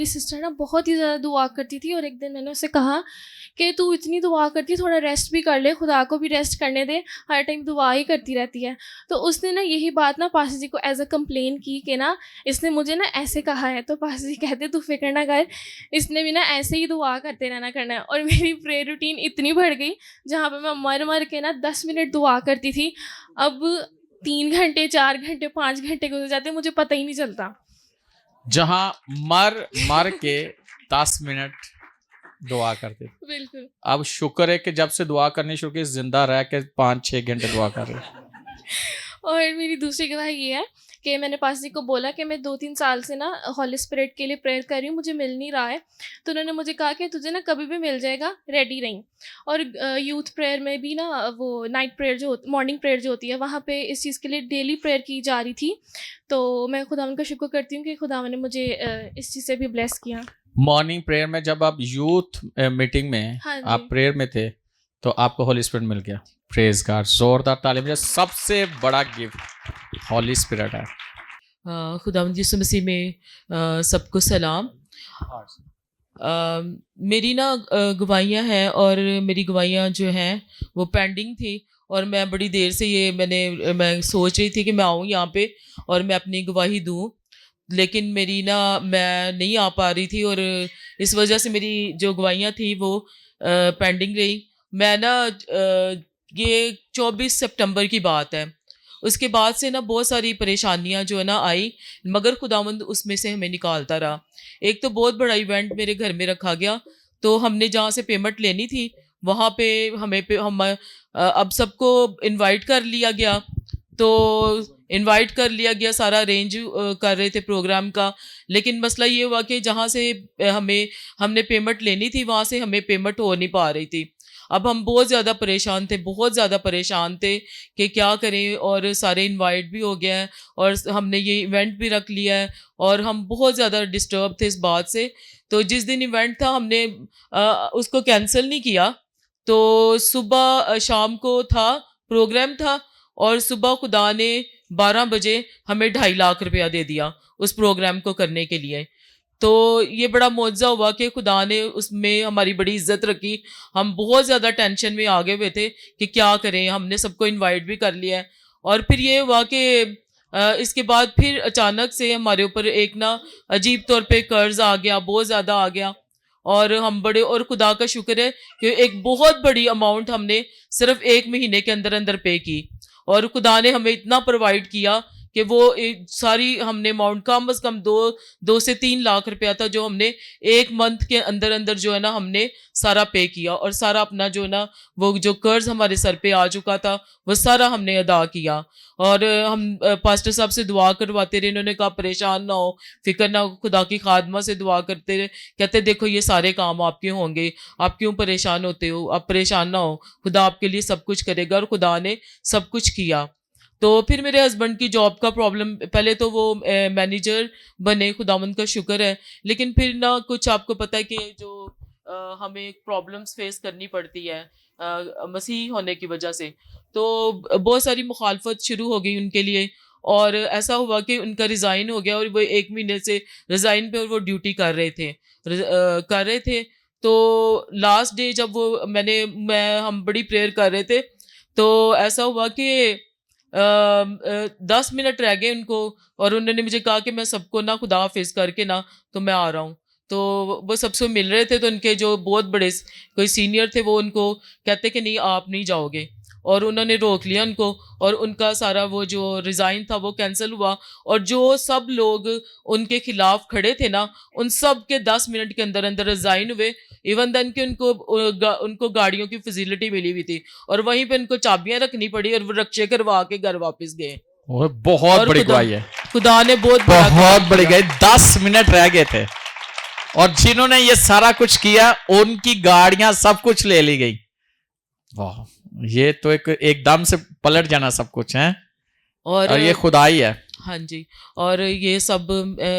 मेरी सिस्टर ना बहुत ही ज़्यादा दुआ करती थी, और एक दिन मैंने उससे कहा कि तू इतनी दुआ करती है, थोड़ा रेस्ट भी कर ले, खुदा को भी रेस्ट करने दे, हर टाइम दुआ ही करती रहती है। तो उसने ना यही बात ना पास्टर जी को एज अ कंप्लेन की कि ना इसने मुझे ना ऐसे कहा है। तो पास्टर जी कहते तू फिक्र ना कर, इसने भी ना ऐसे ही दुआ करते रहना करना है। और मेरी प्रेयर रूटीन इतनी बढ़ गई, जहाँ पे मैं मर मर के ना 10 मिनट दुआ करती थी, अब 3 घंटे 4 घंटे 5 घंटे गुजर जाते, मुझे पता ही नहीं चलता। जहां मर मर के 10 मिनट दुआ करते थे, बिल्कुल। अब शुक्र है कि जब से दुआ करनी शुरू की जिंदा रह के 5-6 घंटे दुआ कर रहे। और मेरी दूसरी गवाही ये है कि मैंने पास जी को बोला कि मैं 2-3 साल से ना हॉली स्पिरिट के लिए प्रेयर कर रही हूँ, मुझे मिल नहीं रहा है। तो उन्होंने मुझे कहा कि तुझे ना कभी भी मिल जाएगा, रेडी रहीं। और यूथ प्रेयर में भी ना वो नाइट प्रेयर जो मॉर्निंग प्रेयर जो होती है, वहाँ पे इस चीज़ के लिए डेली प्रेयर की जा रही थी। तो मैं खुदावन का शुक्र करती हूँ कि खुदावन ने मुझे इस चीज़ से भी ब्लेस किया। मॉर्निंग प्रेयर में जब आप यूथ मीटिंग में हाँ आप जी। प्रेयर में थे तो आपको होली स्पिरिट मिल गया। प्रेज गॉड, जोरदार ताली बजाएं। सबसे बड़ा गिफ्ट होली स्पिरिट है। खुदावंद यीशु मसीह में सबको सलाम। मेरी ना गवाहियाँ हैं, और मेरी गवाहियाँ जो हैं वो पेंडिंग थी, और मैं बड़ी देर से मैं सोच रही थी कि मैं आऊँ यहाँ पे और मैं अपनी गवाही दूँ, लेकिन मैं नहीं आ पा रही थी, और इस वजह से मेरी जो गवाहियाँ थी वो पेंडिंग रही। मैं ना ये 24 सितंबर की बात है, उसके बाद से ना बहुत सारी परेशानियां जो है ना आई, मगर खुदावंद उसमें से हमें निकालता रहा। एक तो बहुत बड़ा इवेंट मेरे घर में रखा गया, तो हमने जहाँ से पेमेंट लेनी थी वहाँ पे हम अब सबको इनवाइट कर लिया गया। तो इनवाइट कर लिया गया, सारा अरेंज कर रहे थे प्रोग्राम का, लेकिन मसला ये हुआ कि जहाँ से हमने पेमेंट लेनी थी वहाँ से हमें पेमेंट हो नहीं पा रही थी। अब हम बहुत ज़्यादा परेशान थे कि क्या करें, और सारे इनवाइट भी हो गया है और हमने ये इवेंट भी रख लिया है, और हम बहुत ज़्यादा डिस्टर्ब थे इस बात से। तो जिस दिन इवेंट था हमने उसको कैंसिल नहीं किया। तो सुबह शाम को था प्रोग्राम था, और सुबह खुदा ने 12 बजे हमें 2.5 लाख रुपया दे दिया उस प्रोग्राम को करने के लिए। तो ये बड़ा मौजज़ा हुआ कि खुदा ने उसमें हमारी बड़ी इज्जत रखी। हम बहुत ज़्यादा टेंशन में आगे हुए थे कि क्या करें, हमने सबको इनवाइट भी कर लिया है। और फिर ये हुआ कि इसके बाद फिर अचानक से हमारे ऊपर एक ना अजीब तौर पे कर्ज आ गया, बहुत ज़्यादा आ गया, और हम बड़े, और खुदा का शुक्र है कि एक बहुत बड़ी अमाउंट हमने सिर्फ 1 महीने के अंदर अंदर पे की, और खुदा ने हमें इतना प्रोवाइड किया कि वो सारी हमने अमाउंट कम से कम 2 से 3 लाख रुपया था जो हमने 1 मंथ के अंदर अंदर जो है ना हमने सारा पे किया, और सारा अपना जो है ना वो जो कर्ज हमारे सर पे आ चुका था वो सारा हमने अदा किया। और हम पास्टर साहब से दुआ करवाते रहे, इन्होंने कहा परेशान ना हो, फिक्र ना हो, खुदा की खादमा से दुआ करते रहे, कहते देखो ये सारे काम आपके होंगे, आप क्यों परेशान होते हो, आप परेशान ना हो, खुदा आपके लिए सब कुछ करेगा। और खुदा ने सब कुछ किया। तो फिर मेरे हस्बैंड की जॉब का प्रॉब्लम, पहले तो वो मैनेजर बने, खुदावंद का शुक्र है, लेकिन फिर ना कुछ आपको पता है कि जो हमें प्रॉब्लम्स फेस करनी पड़ती है मसीह होने की वजह से, तो बहुत सारी मुखालफत शुरू हो गई उनके लिए, और ऐसा हुआ कि उनका रिज़ाइन हो गया, और वो 1 महीने से रिज़ाइन पे और वो ड्यूटी कर रहे थे। तो लास्ट डे जब वो हम बड़ी प्रेयर कर रहे थे, तो ऐसा हुआ कि 10 मिनट रह गए उनको, और उन्होंने मुझे कहा कि मैं सबको ना खुदा हाफिज करके ना तो मैं आ रहा हूँ। तो वो सबसे मिल रहे थे, तो उनके जो बहुत बड़े कोई सीनियर थे वो उनको कहते कि नहीं आप नहीं जाओगे, और उन्होंने रोक लिया उनको, और उनका सारा वो जो रिज़ाइन था वो कैंसिल हुआ, और जो सब लोग उनके खिलाफ खड़े थे ना उन सब के 10 मिनट के अंदर अंदर रिज़ाइन हुए। इवन देन कि उनको गाड़ियों की फैसिलिटी मिली हुई थी, और वहीं पे उनको चाबियां रखनी पड़ी, और वो रक्षे करवा के घर वापस गए। बहुत बड़ी गवाही है, खुदा ने बहुत बड़ी गई। 10 मिनट रह गए थे, और जिन्होंने ये सारा कुछ किया उनकी गाड़ियां सब कुछ ले ली गई। वाह, ये तो एकदम से पलट जाना सब कुछ है, और ये खुदाई है। हाँ जी, और ये सब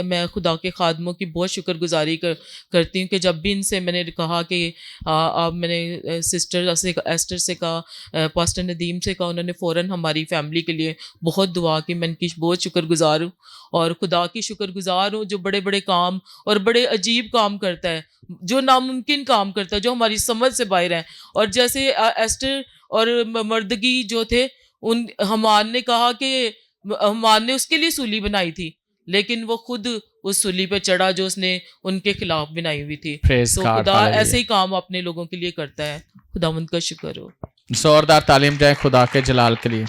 मैं खुदा के खादमों की बहुत शुक्रगुज़ारी करती हूँ कि जब भी इनसे मैंने कहा कि अब मैंने सिस्टर से एस्टर से कहा, पास्टर नदीम से कहा, उन्होंने फ़ौरन हमारी फैमिली के लिए बहुत दुआ की। मैं इनकी बहुत शुक्रगुज़ार हूँ और खुदा की शुक्रगुज़ार हूँ जो बड़े-बड़े काम और बड़े अजीब काम करता है, जो नामुमकिन काम करता है, जो हमारी समझ से बाहर है। और जैसे एस्टर और मर्दगी जो थे, उन हमार ने कहा कि हमार ने उसके लिए सूली बनाई थी, लेकिन वो खुद उस सूली पे चढ़ा जो उसने उनके खिलाफ बनाई हुई थी। प्रेज तो गॉड, खुदा ऐसे हालेलुया। ही काम अपने लोगों के लिए करता है। खुदावंद का शुक्र हो। जोरदार तालीम जाए खुदा के जलाल के लिए।